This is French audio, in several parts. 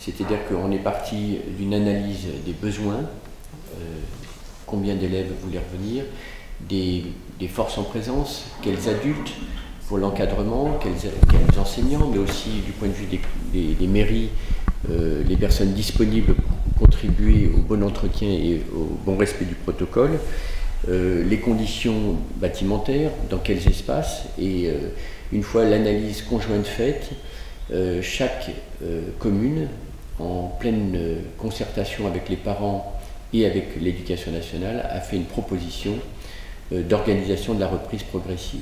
C'est-à-dire qu'on est parti d'une analyse des besoins, combien d'élèves voulaient revenir, des forces en présence, quels adultes pour l'encadrement, quels enseignants, mais aussi du point de vue des mairies, les personnes disponibles pour contribuer au bon entretien et au bon respect du protocole, les conditions bâtimentaires, dans quels espaces, et une fois l'analyse conjointe faite, chaque commune, en pleine concertation avec les parents et avec l'Éducation nationale, a fait une proposition d'organisation de la reprise progressive.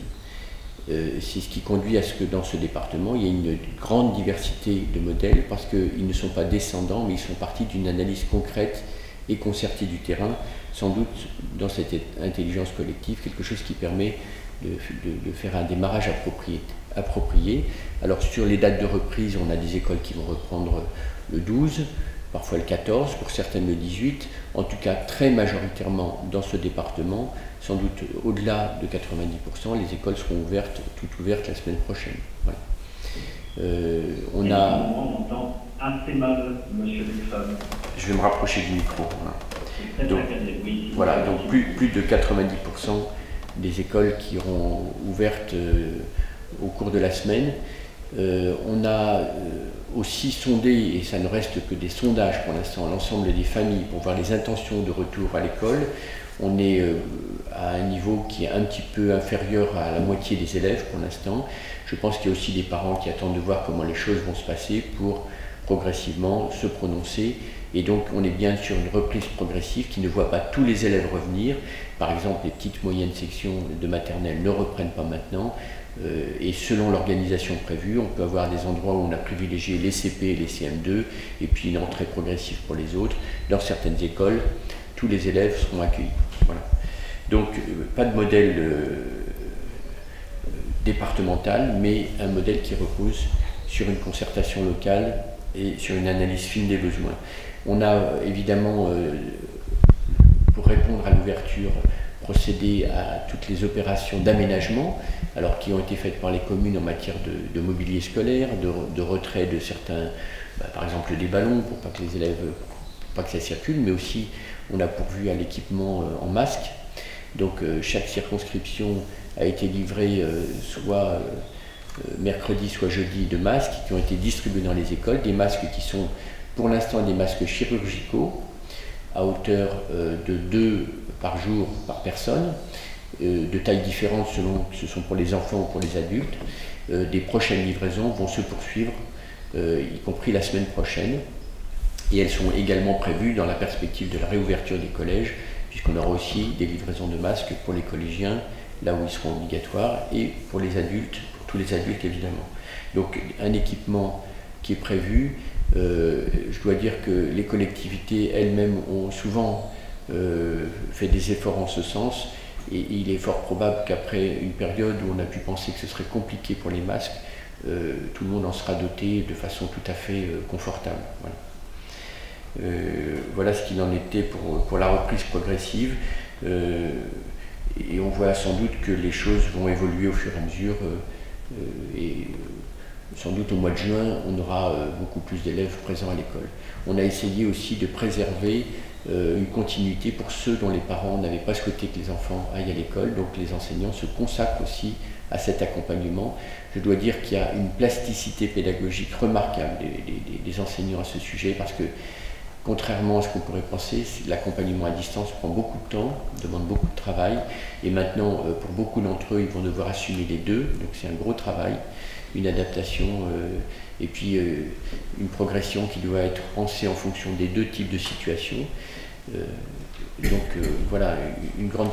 C'est ce qui conduit à ce que dans ce département, il y ait une grande diversité de modèles, parce qu'ils ne sont pas descendants, mais ils sont partis d'une analyse concrète et concertée du terrain, sans doute dans cette intelligence collective, quelque chose qui permet de faire un démarrage approprié. Alors sur les dates de reprise, on a des écoles qui vont reprendre le 12, parfois le 14, pour certaines le 18, en tout cas très majoritairement dans ce département, sans doute au-delà de 90%, les écoles seront toutes ouvertes la semaine prochaine. Voilà. On entend assez mal, monsieur Lexon. Je vais me rapprocher du micro. Voilà. Donc plus de 90% des écoles qui iront ouvertes au cours de la semaine. On a aussi sondé, et ça ne reste que des sondages pour l'instant, l'ensemble des familles pour voir les intentions de retour à l'école. On est à un niveau qui est un petit peu inférieur à la moitié des élèves pour l'instant. Je pense qu'il y a aussi des parents qui attendent de voir comment les choses vont se passer pour progressivement se prononcer. Et donc on est bien sur une reprise progressive qui ne voit pas tous les élèves revenir. Par exemple, les petites moyennes sections de maternelle ne reprennent pas maintenant. Et selon l'organisation prévue, on peut avoir des endroits où on a privilégié les CP et les CM2, et puis une entrée progressive pour les autres. Dans certaines écoles, tous les élèves seront accueillis. Voilà. Donc, pas de modèle départemental, mais un modèle qui repose sur une concertation locale et sur une analyse fine des besoins. On a évidemment, pour répondre à l'ouverture, procédé à toutes les opérations d'aménagement, alors qui ont été faites par les communes en matière de mobilier scolaire, de retrait de certains, par exemple des ballons pour pas que les élèves, pas que ça circule, mais aussi on a pourvu à l'équipement en masque. Donc chaque circonscription a été livrée soit mercredi, soit jeudi de masques qui ont été distribués dans les écoles, des masques qui sont pour l'instant des masques chirurgicaux à hauteur de 2 par jour par personne, de tailles différentes selon que ce sont pour les enfants ou pour les adultes. Des prochaines livraisons vont se poursuivre, y compris la semaine prochaine, et elles sont également prévues dans la perspective de la réouverture des collèges, puisqu'on aura aussi des livraisons de masques pour les collégiens, là où ils seront obligatoires, et pour les adultes, pour tous les adultes évidemment. Donc un équipement qui est prévu. Je dois dire que les collectivités elles-mêmes ont souvent fait des efforts en ce sens, et il est fort probable qu'après une période où on a pu penser que ce serait compliqué pour les masques, tout le monde en sera doté de façon tout à fait confortable. Voilà. Voilà ce qu'il en était pour la reprise progressive, et on voit sans doute que les choses vont évoluer au fur et à mesure, et sans doute au mois de juin, on aura beaucoup plus d'élèves présents à l'école. On a essayé aussi de préserver une continuité pour ceux dont les parents n'avaient pas souhaité que les enfants aillent à l'école, donc les enseignants se consacrent aussi à cet accompagnement. Je dois dire qu'il y a une plasticité pédagogique remarquable des enseignants à ce sujet, parce que contrairement à ce qu'on pourrait penser, l'accompagnement à distance prend beaucoup de temps, demande beaucoup de travail, et maintenant pour beaucoup d'entre eux, ils vont devoir assumer les deux, donc c'est un gros travail, une adaptation et puis une progression qui doit être pensée en fonction des deux types de situations. Donc voilà, une grande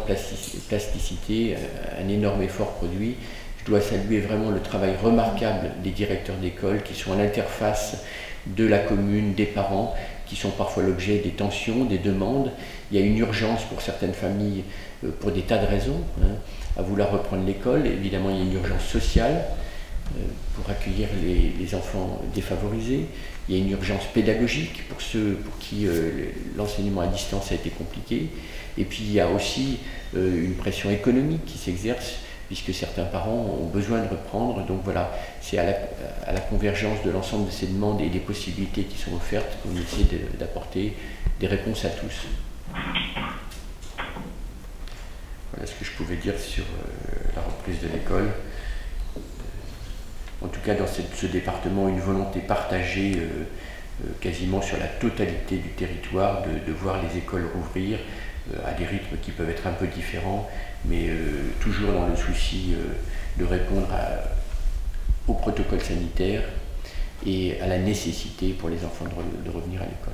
plasticité, un énorme effort produit. Je dois saluer vraiment le travail remarquable des directeurs d'école qui sont à l'interface de la commune, des parents, qui sont parfois l'objet des tensions, des demandes. Il y a une urgence pour certaines familles, pour des tas de raisons, à vouloir reprendre l'école. Évidemment, il y a une urgence sociale pour accueillir les enfants défavorisés. Il y a une urgence pédagogique pour ceux pour qui l'enseignement à distance a été compliqué. Et puis il y a aussi une pression économique qui s'exerce puisque certains parents ont besoin de reprendre. Donc voilà, c'est à la convergence de l'ensemble de ces demandes et des possibilités qui sont offertes qu'on essaie d'apporter des réponses à tous. Voilà ce que je pouvais dire sur la reprise de l'école. En tout cas, dans ce département, une volonté partagée quasiment sur la totalité du territoire de voir les écoles rouvrir à des rythmes qui peuvent être un peu différents, mais toujours dans le souci de répondre au protocole sanitaire et à la nécessité pour les enfants de revenir à l'école.